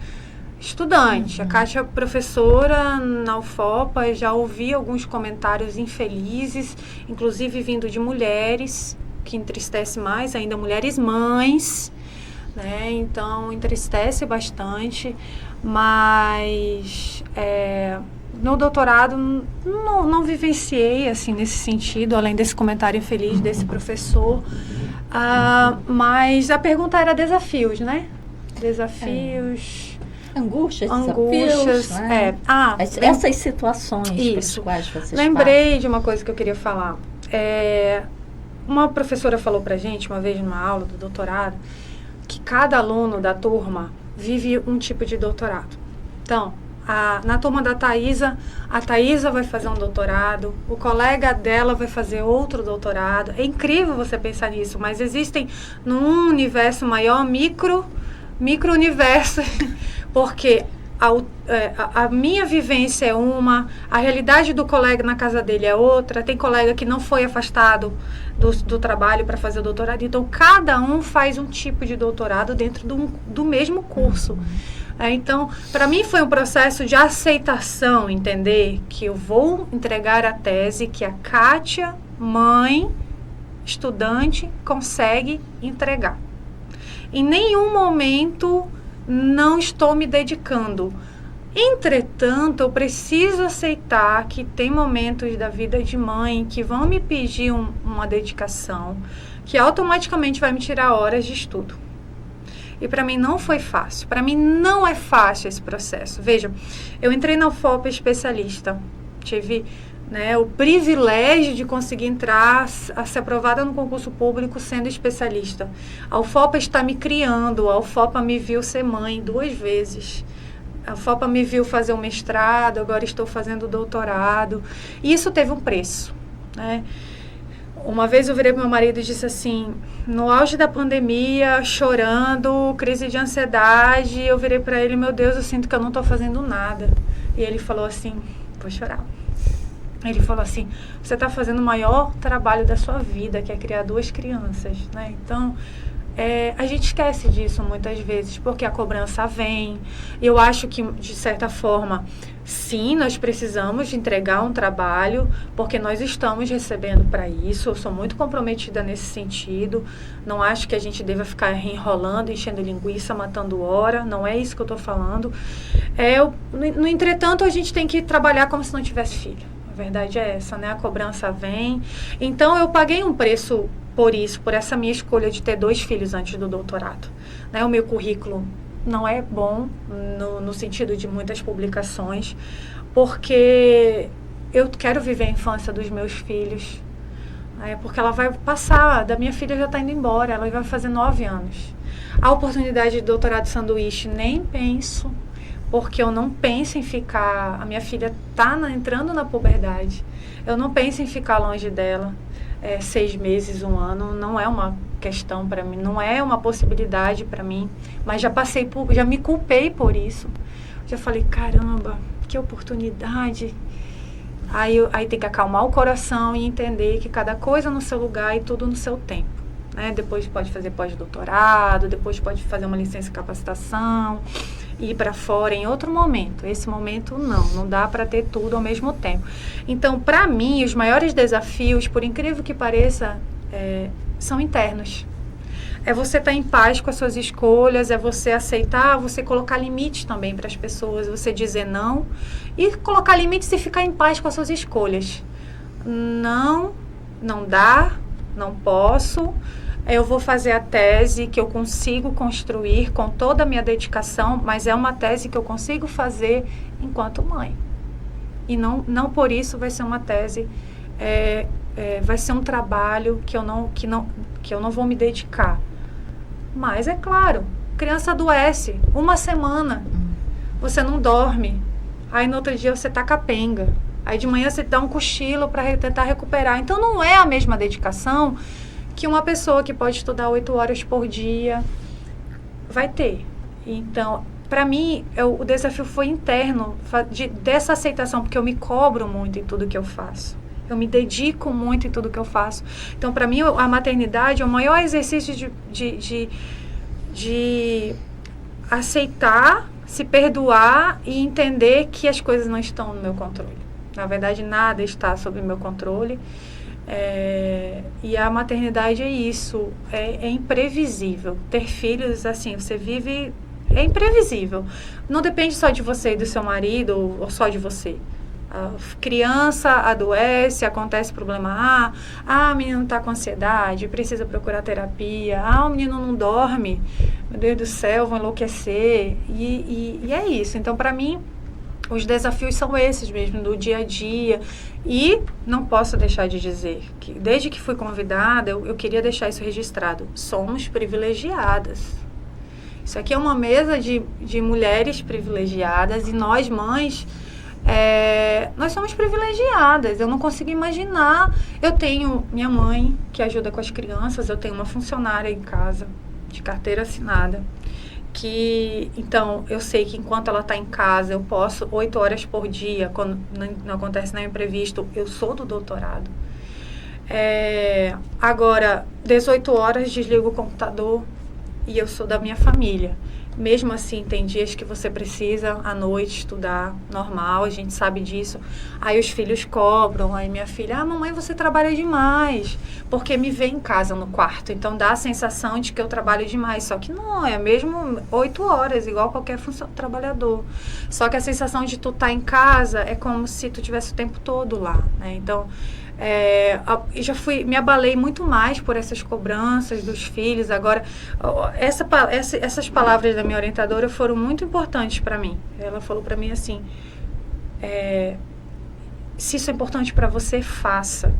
estudante. A Kátia, professora na UFOPA, já ouvi alguns comentários infelizes, inclusive vindo de mulheres, que entristece mais ainda, mulheres mães, né? Então entristece bastante, mas no doutorado não vivenciei assim nesse sentido, além desse comentário infeliz desse professor, mas a pergunta era desafios, né? Desafios, angústias, né? Essas situações pelas quais vocês lembrei passam. de uma coisa que eu queria falar. Uma professora falou pra gente, uma vez numa aula do doutorado, que cada aluno da turma vive um tipo de doutorado. Então, na turma da Thaísa, a Thaísa vai fazer um doutorado, o colega dela vai fazer outro doutorado. É incrível você pensar nisso, mas existem, num universo maior, micro-universo, porque a minha vivência é uma, a realidade do colega na casa dele é outra, tem colega que não foi afastado do trabalho para fazer o doutorado, então cada um faz um tipo de doutorado dentro do mesmo curso. Então, para mim foi um processo de aceitação, entender que eu vou entregar a tese que a Kátia, mãe, estudante, consegue entregar. Em nenhum momento não estou me dedicando. Entretanto, eu preciso aceitar que tem momentos da vida de mãe que vão me pedir uma dedicação, que automaticamente vai me tirar horas de estudo. E para mim não foi fácil. Para mim não é fácil esse processo. Veja, eu entrei na UFOPA especialista. Tive o privilégio de conseguir entrar, a ser aprovada no concurso público sendo especialista. A UFOPA está me criando, a UFOPA me viu ser mãe 2 vezes. A UFOPA me viu fazer um mestrado, agora estou fazendo doutorado. E isso teve um preço, né? Uma vez eu virei para meu marido e disse assim, no auge da pandemia, chorando, crise de ansiedade, eu virei para ele, meu Deus, eu sinto que eu não estou fazendo nada. E ele falou assim, vou chorar. Ele falou assim, você está fazendo o maior trabalho da sua vida, que é criar 2 crianças, né? Então, a gente esquece disso muitas vezes, porque a cobrança vem. Eu acho que, de certa forma, sim, nós precisamos entregar um trabalho, porque nós estamos recebendo para isso. Eu sou muito comprometida nesse sentido. Não acho que a gente deva ficar enrolando, enchendo linguiça, matando hora. Não é isso que eu estou falando. No entretanto, a gente tem que trabalhar como se não tivesse filho. verdade é essa, né? A cobrança vem. Então, eu paguei um preço por isso, por essa minha escolha de ter 2 filhos antes do doutorado. Né? O meu currículo não é bom, no sentido de muitas publicações, porque eu quero viver a infância dos meus filhos. Porque ela vai passar, da minha filha já está indo embora, ela vai fazer 9 anos. A oportunidade de doutorado sanduíche, nem penso, porque eu não penso em ficar... A minha filha está entrando na puberdade. Eu não penso em ficar longe dela 6 meses, 1 ano. Não é uma questão para mim, não é uma possibilidade para mim. Mas já me culpei por isso. Já falei, caramba, que oportunidade. Aí tem que acalmar o coração e entender que cada coisa no seu lugar e tudo no seu tempo. Né? Depois pode fazer pós-doutorado, depois pode fazer uma licença de capacitação, ir para fora em outro momento. Esse momento não dá para ter tudo ao mesmo tempo. Então, para mim, os maiores desafios, por incrível que pareça, são internos. É você estar em paz com as suas escolhas, é você aceitar, você colocar limites também para as pessoas, você dizer não e colocar limites e ficar em paz com as suas escolhas. Não dá, não posso. Eu vou fazer a tese que eu consigo construir com toda a minha dedicação, mas é uma tese que eu consigo fazer enquanto mãe. E não por isso vai ser uma tese, vai ser um trabalho que eu não vou me dedicar. Mas, é claro, criança adoece, 1 semana, você não dorme, aí no outro dia você tá capenga, aí de manhã você dá um cochilo para tentar recuperar. Então, não é a mesma dedicação que uma pessoa que pode estudar 8 horas por dia vai ter. Então, para mim, o desafio foi interno, dessa aceitação, porque eu me cobro muito em tudo que eu faço. Eu me dedico muito em tudo que eu faço. Então, para mim, a maternidade é o maior exercício de aceitar, se perdoar e entender que as coisas não estão no meu controle. Na verdade, nada está sob meu controle. E a maternidade é isso. É imprevisível. Ter filhos, assim, você vive... É imprevisível. Não depende só de você e do seu marido ou só de você. A criança adoece, acontece problema o menino está com ansiedade, precisa procurar terapia, o menino não dorme, meu Deus do céu, vão enlouquecer, e é isso. Então, para mim, os desafios são esses mesmo, do dia a dia, e não posso deixar de dizer que desde que fui convidada, eu queria deixar isso registrado, somos privilegiadas. Isso aqui é uma mesa de mulheres privilegiadas, e nós, mães, nós somos privilegiadas. Eu não consigo imaginar. Eu tenho minha mãe que ajuda com as crianças, eu tenho uma funcionária em casa de carteira assinada então eu sei que enquanto ela está em casa eu posso 8 horas por dia, quando não acontece nada imprevisto. Eu sou do doutorado, agora 18 horas desligo o computador e eu sou da minha família. Mesmo assim, tem dias que você precisa, à noite, estudar, normal, a gente sabe disso. Aí os filhos cobram, aí minha filha, mamãe, você trabalha demais, porque me vê em casa no quarto. Então, dá a sensação de que eu trabalho demais. Só que não, é mesmo 8 horas, igual qualquer trabalhador. Só que a sensação de tu estar em casa é como se tu tivesse o tempo todo lá, né? Então... me abalei muito mais por essas cobranças dos filhos. Agora, essas palavras da minha orientadora foram muito importantes para mim. Ela falou para mim assim, se isso é importante para você, faça.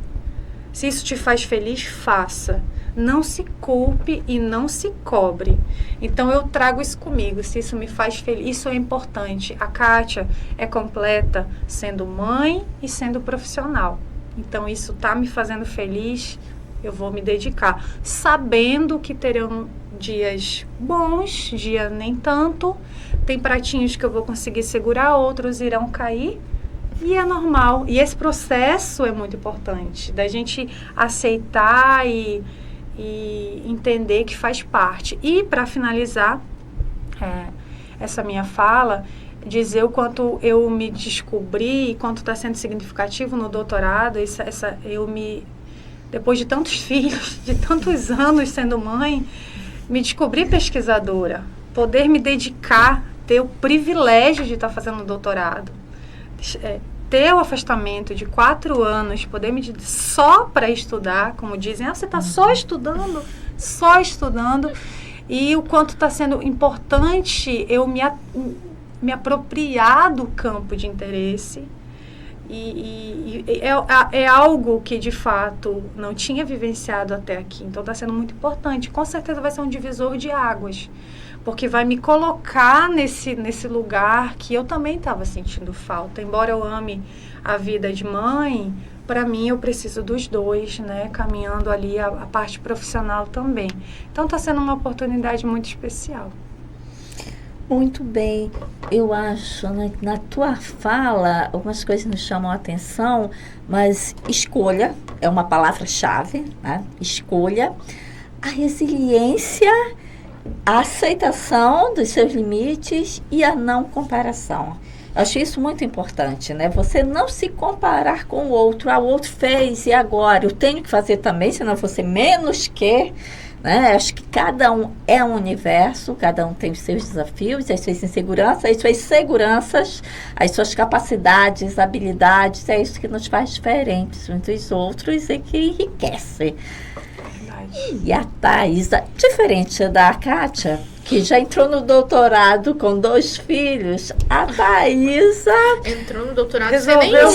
Se isso te faz feliz, faça. Não se culpe e não se cobre. Então, eu trago isso comigo. Se isso me faz feliz, isso é importante. A Kátia é completa sendo mãe e sendo profissional. Então, isso está me fazendo feliz, eu vou me dedicar. Sabendo que terão dias bons, dia nem tanto. Tem pratinhos que eu vou conseguir segurar, outros irão cair. E é normal. E esse processo é muito importante, da gente aceitar e entender que faz parte. E, para finalizar essa minha fala, dizer o quanto eu me descobri e quanto está sendo significativo no doutorado. Depois de tantos filhos, de tantos anos sendo mãe, me descobri pesquisadora, poder me dedicar, ter o privilégio de estar fazendo doutorado. ter o afastamento de 4 anos, poder me só para estudar, como dizem, você está só estudando, e o quanto está sendo importante eu me apropriar do campo de interesse. E é algo que, de fato, não tinha vivenciado até aqui. Então, está sendo muito importante. Com certeza vai ser um divisor de águas. Porque vai me colocar nesse lugar que eu também estava sentindo falta. Embora eu ame a vida de mãe, para mim eu preciso dos dois, né? Caminhando ali a parte profissional também. Então, está sendo uma oportunidade muito especial. Muito bem, eu acho, né, na tua fala, algumas coisas nos chamam a atenção, mas escolha é uma palavra-chave, né? Escolha, a resiliência, a aceitação dos seus limites e a não comparação. Eu acho isso muito importante, né? Você não se comparar com o outro, o outro fez e agora eu tenho que fazer também, senão você menos que... Né? Acho que cada um é um universo, cada um tem os seus desafios, as suas inseguranças, as suas seguranças, as suas capacidades, habilidades, é isso que nos faz diferentes uns dos outros e que enriquece. Verdade. E a Thaisa, diferente da Kátia, que já entrou no doutorado com 2 filhos, a Thaisa entrou no doutorado sem nenhum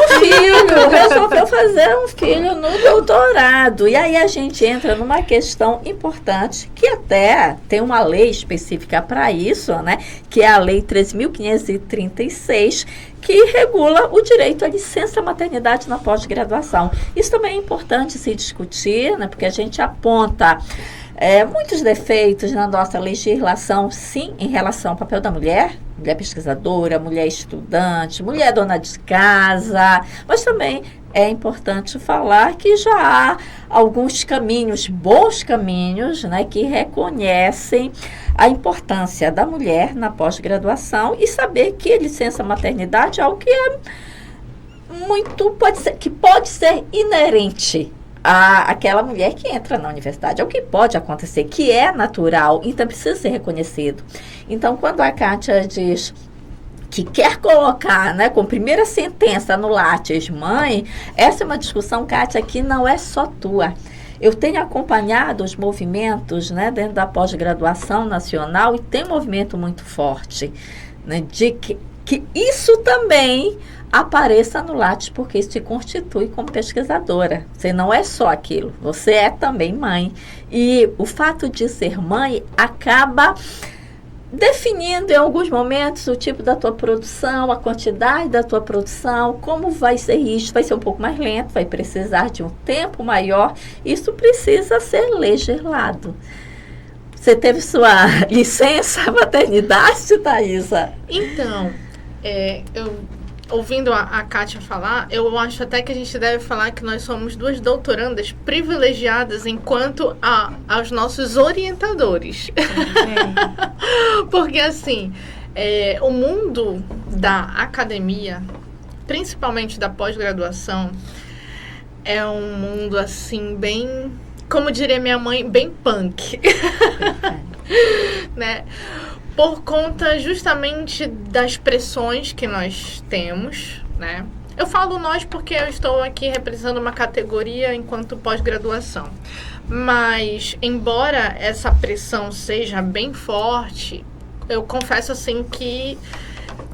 filho, resolveu fazer um filho no doutorado. E aí a gente entra numa questão importante, que até tem uma lei específica para isso, né? Que é a Lei 3.536, que regula o direito à licença maternidade na pós-graduação. Isso também é importante se discutir, né? Porque a gente aponta muitos defeitos na nossa legislação, sim, em relação ao papel da mulher pesquisadora, mulher estudante, mulher dona de casa, mas também é importante falar que já há alguns caminhos, bons caminhos, né, que reconhecem a importância da mulher na pós-graduação e saber que a licença maternidade é algo que é pode ser inerente aquela mulher que entra na universidade. É o que pode acontecer, que é natural, então precisa ser reconhecido. Então, quando a Kátia diz que quer colocar, né, com primeira sentença no Lattes, mãe, essa é uma discussão, Kátia, que não é só tua. Eu tenho acompanhado os movimentos, né, dentro da pós-graduação nacional e tem um movimento muito forte, né, de que isso também apareça no Lattes, porque isso te constitui como pesquisadora. Você não é só aquilo, você é também mãe. E o fato de ser mãe acaba definindo em alguns momentos o tipo da tua produção, a quantidade da tua produção, como vai ser isso, vai ser um pouco mais lento, vai precisar de um tempo maior, isso precisa ser legislado. Você teve sua licença maternidade, Thaisa? Então, ouvindo a Kátia falar, eu acho até que a gente deve falar que nós somos 2 doutorandas privilegiadas enquanto aos nossos orientadores. Porque, assim, o mundo da academia, principalmente da pós-graduação, é um mundo, assim, bem, como diria minha mãe, bem punk. Né? Por conta justamente das pressões que nós temos, né? Eu falo nós porque eu estou aqui representando uma categoria enquanto pós-graduação. Mas, embora essa pressão seja bem forte, eu confesso assim que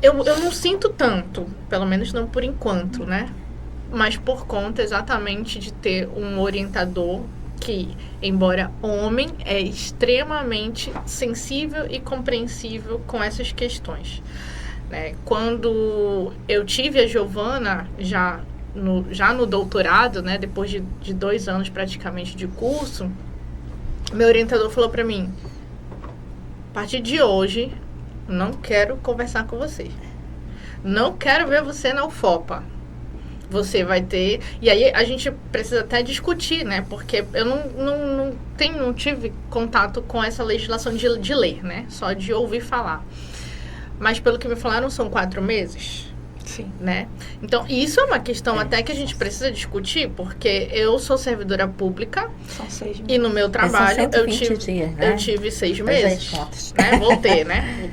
eu não sinto tanto, pelo menos não por enquanto, né? Mas por conta exatamente de ter um orientador que, embora homem, é extremamente sensível e compreensível com essas questões. Né? Quando eu tive a Giovana, já no doutorado, né, depois de 2 anos praticamente de curso, meu orientador falou para mim: a partir de hoje, não quero conversar com você. Não quero ver você na UFOPA. Você vai ter... E aí a gente precisa até discutir, né? Porque eu não tive contato com essa legislação de ler, né? Só de ouvir falar. Mas pelo que me falaram, são 4 meses. Sim. Né? Então, isso é uma questão até que a gente precisa discutir, porque eu sou servidora pública. São 6 meses. E no meu trabalho São eu 120 tive, dias, né? eu tive 6 Faz meses. as contas. Né? Vou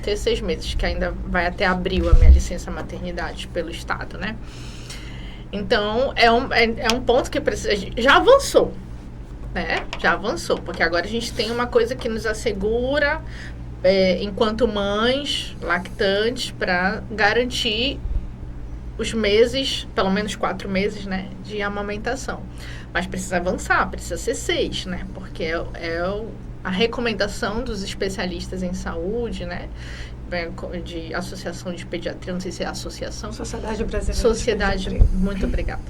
ter 6 meses, que ainda vai até abril a minha licença maternidade pelo Estado, né? Então, é um ponto que precisa... Já avançou, né? Já avançou, porque agora a gente tem uma coisa que nos assegura, enquanto mães lactantes, para garantir os meses, pelo menos 4 meses, né, de amamentação. Mas precisa avançar, precisa ser 6, né? Porque a recomendação dos especialistas em saúde, né? De Associação de Pediatria, não sei se é associação. Sociedade Brasileira. Sociedade, muito obrigada.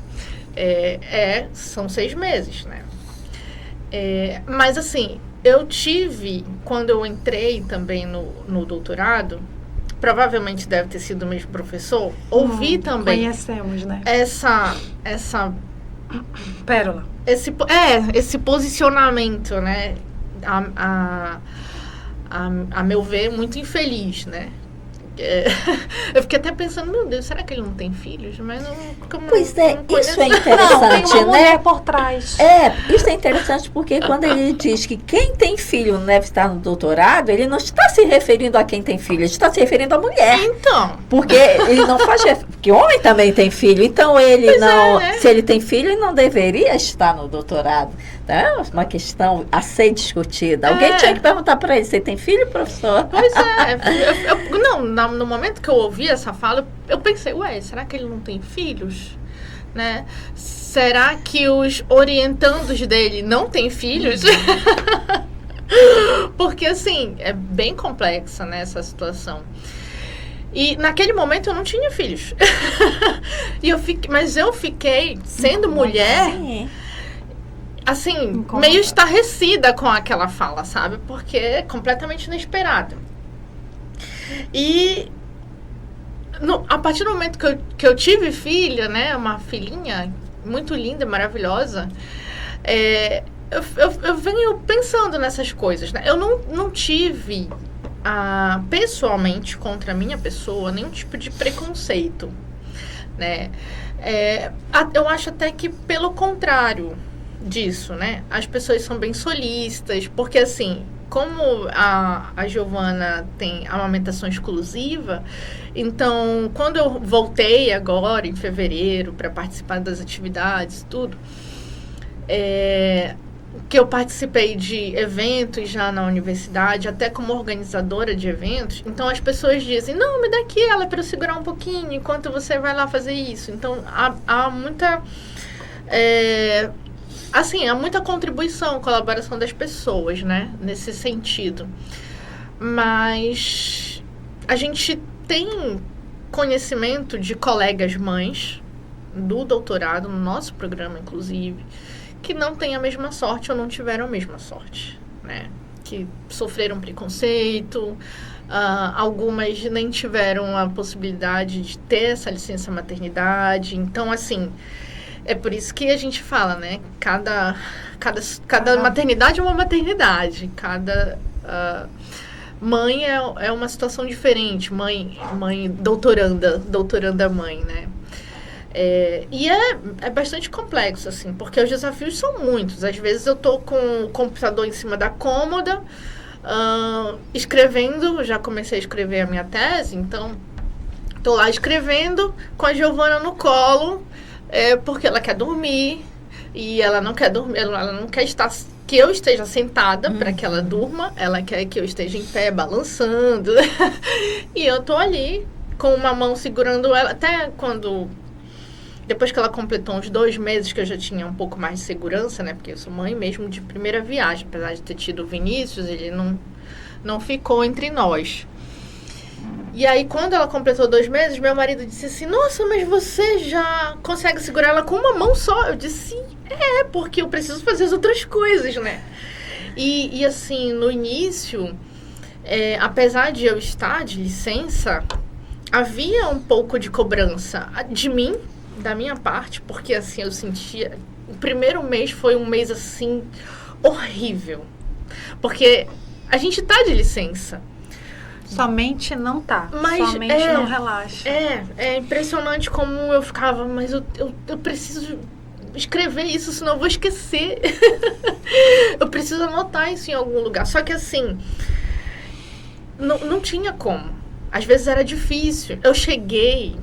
São 6 meses, né? Mas assim, eu tive, quando eu entrei também no doutorado, provavelmente deve ter sido o mesmo professor, ouvi também... Conhecemos, né? Essa Pérola. Esse posicionamento, né? A meu ver, muito infeliz, né? Eu fiquei até pensando, meu Deus, será que ele não tem filhos? Mas Pois é, isso é Não, tem interessante, uma né? mulher por trás. Isso é interessante porque quando ele diz que quem tem filho não deve estar no doutorado, ele não está se referindo a quem tem filho, ele está se referindo à mulher. Então. Porque ele não faz... Porque homem também tem filho, então ele não... né? Se ele tem filho, ele não deveria estar no doutorado. É uma questão a ser discutida. Alguém tinha que perguntar para ele, você tem filho, professor? Pois no momento que eu ouvi essa fala, eu pensei, será que ele não tem filhos? Né? Será que os orientandos dele não têm filhos? Porque, assim, é bem complexa, né, essa situação. E naquele momento eu não tinha filhos. Mas eu fiquei, sendo mulher... Sim. Assim, meio estarrecida com aquela fala, sabe? Porque é completamente inesperado. E a partir do momento que eu tive filha, né? Uma filhinha muito linda, maravilhosa, eu venho pensando nessas coisas, né? Eu não tive, pessoalmente, contra a minha pessoa, nenhum tipo de preconceito, né? Eu acho até que pelo contrário disso, né? As pessoas são bem solícitas, porque assim, como a Giovana tem amamentação exclusiva, então quando eu voltei agora em fevereiro para participar das atividades, tudo, que eu participei de eventos já na universidade, até como organizadora de eventos, então as pessoas dizem, não, me dá aqui ela para eu segurar um pouquinho enquanto você vai lá fazer isso. Então há muita há muita contribuição, colaboração das pessoas, né? Nesse sentido. Mas a gente tem conhecimento de colegas mães do doutorado, no nosso programa, inclusive, que não têm a mesma sorte ou não tiveram a mesma sorte, né? Que sofreram preconceito, algumas nem tiveram a possibilidade de ter essa licença maternidade. Então, assim... É por isso que a gente fala, né? Cada maternidade é uma maternidade. Cada mãe é uma situação diferente. Mãe doutoranda mãe, né? E é bastante complexo, assim, porque os desafios são muitos. Às vezes eu tô com o computador em cima da cômoda, escrevendo, já comecei a escrever a minha tese, então tô lá escrevendo com a Giovana no colo, porque ela quer dormir e ela não quer dormir, ela não quer que eu esteja sentada para que ela durma, ela quer que eu esteja em pé, balançando. E eu tô ali com uma mão segurando ela, até depois que ela completou uns 2 meses, que eu já tinha um pouco mais de segurança, né? Porque eu sou mãe mesmo de primeira viagem, apesar de ter tido o Vinícius, ele não ficou entre nós. E aí, quando ela completou 2 meses, meu marido disse assim, nossa, mas você já consegue segurar ela com uma mão só? Eu disse, porque eu preciso fazer as outras coisas, né? E assim, no início, apesar de eu estar de licença, havia um pouco de cobrança de mim, da minha parte, porque assim, eu sentia... O primeiro mês foi um mês, assim, horrível. Porque a gente tá de licença. Somente não tá. Mas Somente não relaxa. É impressionante como eu ficava, mas eu preciso escrever isso, senão eu vou esquecer. Eu preciso anotar isso em algum lugar. Só que assim, não tinha como. Às vezes era difícil. Eu cheguei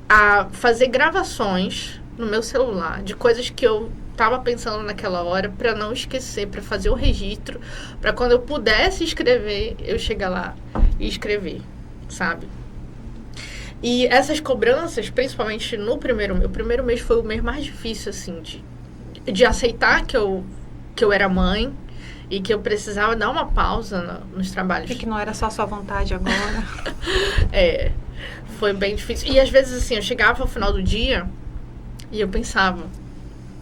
a fazer gravações no meu celular de coisas que eu tava pensando naquela hora para não esquecer, para fazer o registro, para quando eu pudesse escrever, eu chegar lá e escrever, sabe? E essas cobranças, principalmente no meu primeiro mês foi o mês mais difícil, assim, de aceitar que eu era mãe e que eu precisava dar uma pausa nos trabalhos. E que não era só sua vontade agora. Foi bem difícil. E às vezes, assim, eu chegava ao final do dia e eu pensava,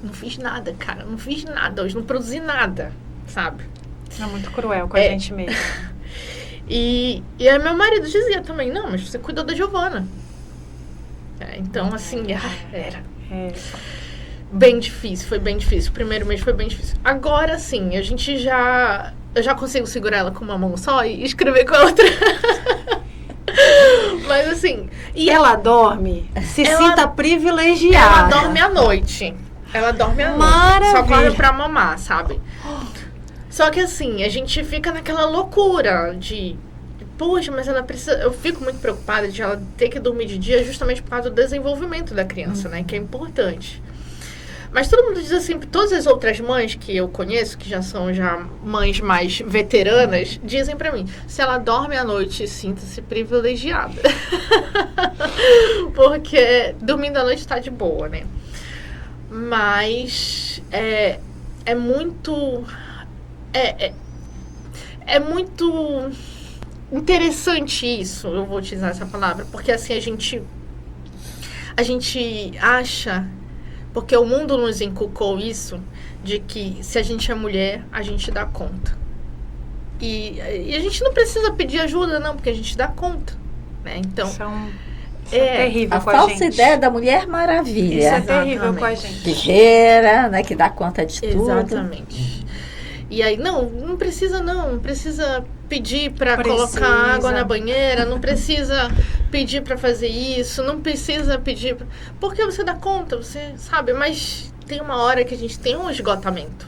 não fiz nada, cara, não fiz nada hoje, não produzi nada, sabe? É muito cruel com a gente mesmo. E aí meu marido dizia também, não, mas você cuidou da Giovana. Então, assim, era bem difícil, foi bem difícil. O primeiro mês foi bem difícil. Agora, sim, eu já consigo segurar ela com uma mão só e escrever com a outra. Mas, assim... E ela dorme? Sinta privilegiada. Ela dorme à noite. Maravilha. Só acorda pra mamar, sabe? Só que assim, a gente fica naquela loucura de... Poxa, mas ela precisa... Eu fico muito preocupada de ela ter que dormir de dia justamente por causa do desenvolvimento da criança, né? Que é importante. Mas todo mundo diz assim, todas as outras mães que eu conheço, que já são mães mais veteranas, dizem pra mim, se ela dorme à noite, sinta-se privilegiada. Porque dormindo à noite tá de boa, né? Mas é muito muito interessante isso, eu vou utilizar essa palavra, porque assim a gente acha, porque o mundo nos inculcou isso, de que se a gente é mulher, a gente dá conta. E a gente não precisa pedir ajuda, não, porque a gente dá conta, né? Então... Isso é terrível a com a gente. falsa ideia da Mulher Maravilha. Isso é terrível com a gente. Guerreira, né, que dá conta de tudo. Exatamente. E aí, não precisa pedir para colocar água na banheira, não precisa pedir para fazer isso, não precisa pedir... Porque você dá conta, você sabe, mas tem uma hora que a gente tem um esgotamento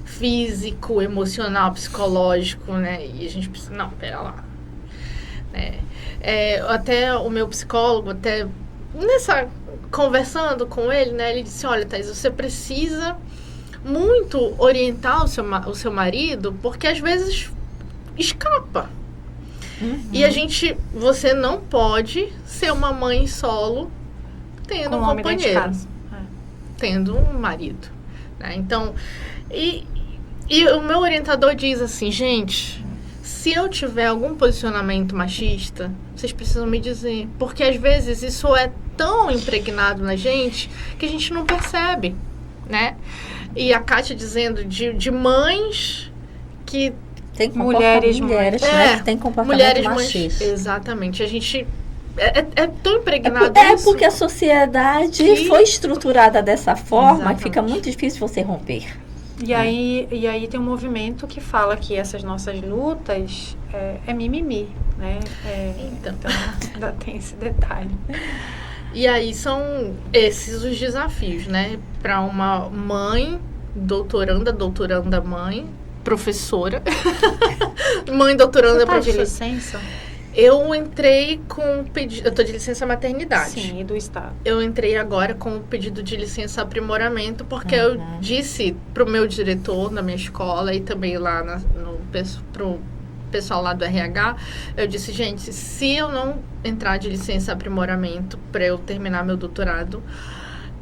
físico, emocional, psicológico, né? E a gente precisa... Não, pera lá. Até o meu psicólogo, conversando com ele, né, ele disse, olha, Thaís, você precisa muito orientar o seu marido, porque às vezes escapa. E você não pode ser uma mãe solo tendo um companheiro, tendo um marido, né? Então, e o meu orientador diz assim, gente... Se eu tiver algum posicionamento machista, vocês precisam me dizer. Porque às vezes isso é tão impregnado na gente que a gente não percebe, né? E a Kátia dizendo de mães que... Tem mulheres né, que tem comportamento machista. Exatamente. A gente... É tão impregnado isso. Porque a sociedade foi estruturada dessa forma. Exatamente. Que fica muito difícil você romper. E aí tem um movimento que fala que essas nossas lutas é mimimi, né? Então ainda tem esse detalhe. E aí são esses os desafios, né? Para uma mãe, doutoranda mãe, professora. Mãe, doutoranda, professora. Você tá de licença? Eu entrei com pedido... Eu tô de licença maternidade. Sim, e do Estado. Eu entrei agora com o pedido de licença aprimoramento, porque eu disse pro meu diretor da minha escola e também lá pro pessoal lá do RH, eu disse, gente, se eu não entrar de licença aprimoramento para eu terminar meu doutorado,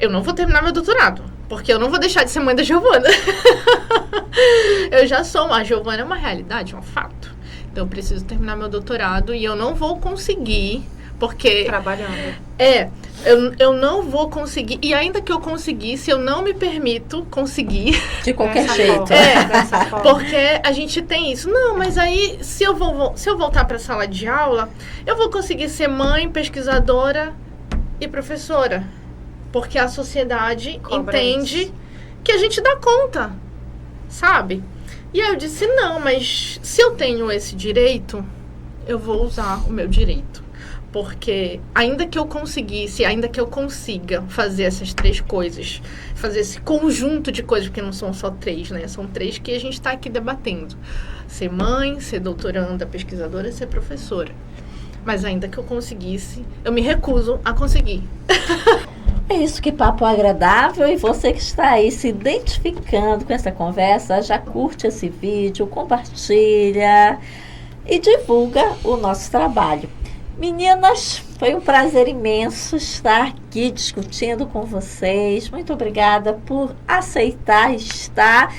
eu não vou terminar meu doutorado, porque eu não vou deixar de ser mãe da Giovana. Eu já sou a Giovana é uma realidade, é um fato. Então, eu preciso terminar meu doutorado e eu não vou conseguir, porque... Trabalhando. Eu não vou conseguir. E ainda que eu conseguisse, eu não me permito conseguir. De qualquer jeito. Dessa forma. Porque a gente tem isso. Não, mas aí, se eu voltar para a sala de aula, eu vou conseguir ser mãe, pesquisadora e professora. Porque a sociedade entende que a gente dá conta, sabe? E aí eu disse, não, mas se eu tenho esse direito, eu vou usar o meu direito. Porque ainda que eu consiga fazer essas 3 coisas, fazer esse conjunto de coisas, porque não são só 3, né? São 3 que a gente está aqui debatendo. Ser mãe, ser doutoranda, pesquisadora, ser professora. Mas ainda que eu conseguisse, eu me recuso a conseguir. É isso, que papo agradável. E você que está aí se identificando com essa conversa, já curte esse vídeo, compartilha e divulga o nosso trabalho. Meninas, foi um prazer imenso estar aqui discutindo com vocês. Muito obrigada por aceitar estar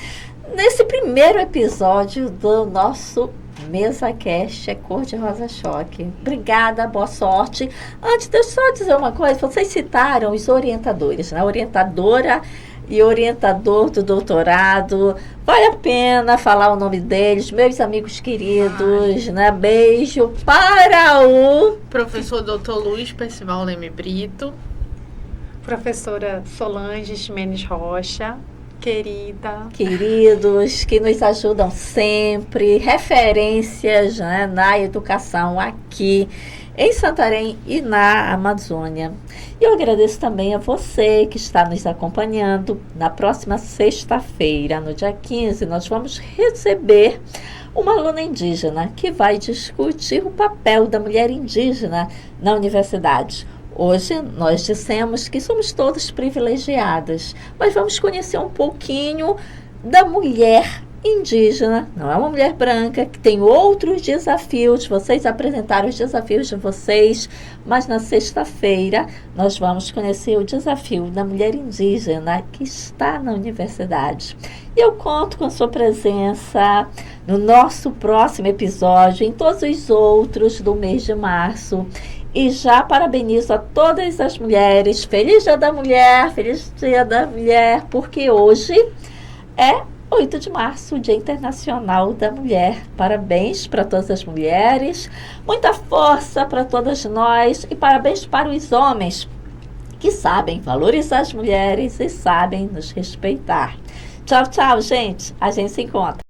nesse primeiro episódio do nosso MesaCast, Cor de Rosa Choque. Obrigada, boa sorte. Antes, deixa eu só dizer uma coisa. Vocês citaram os orientadores, né? Orientadora e orientador do doutorado. Vale a pena falar o nome deles, meus amigos queridos, né? Beijo para o professor Dr. Luiz Percival Leme Brito, professora Solange Ximenes Rocha, queridos, que nos ajudam sempre, referências, né, na educação aqui em Santarém e na Amazônia. E eu agradeço também a você que está nos acompanhando. Na próxima sexta-feira, no dia 15, nós vamos receber uma aluna indígena que vai discutir o papel da mulher indígena na universidade. Hoje nós dissemos que somos todos privilegiadas, mas vamos conhecer um pouquinho da mulher indígena, não é uma mulher branca, que tem outros desafios. Vocês apresentaram os desafios de vocês, mas na sexta-feira nós vamos conhecer o desafio da mulher indígena que está na universidade. E eu conto com a sua presença no nosso próximo episódio, em todos os outros do mês de março. E já parabenizo a todas as mulheres. Feliz Dia da Mulher, feliz Dia da Mulher, porque hoje é 8 de março, Dia Internacional da Mulher. Parabéns para todas as mulheres, muita força para todas nós e parabéns para os homens que sabem valorizar as mulheres e sabem nos respeitar. Tchau, tchau, gente. A gente se encontra.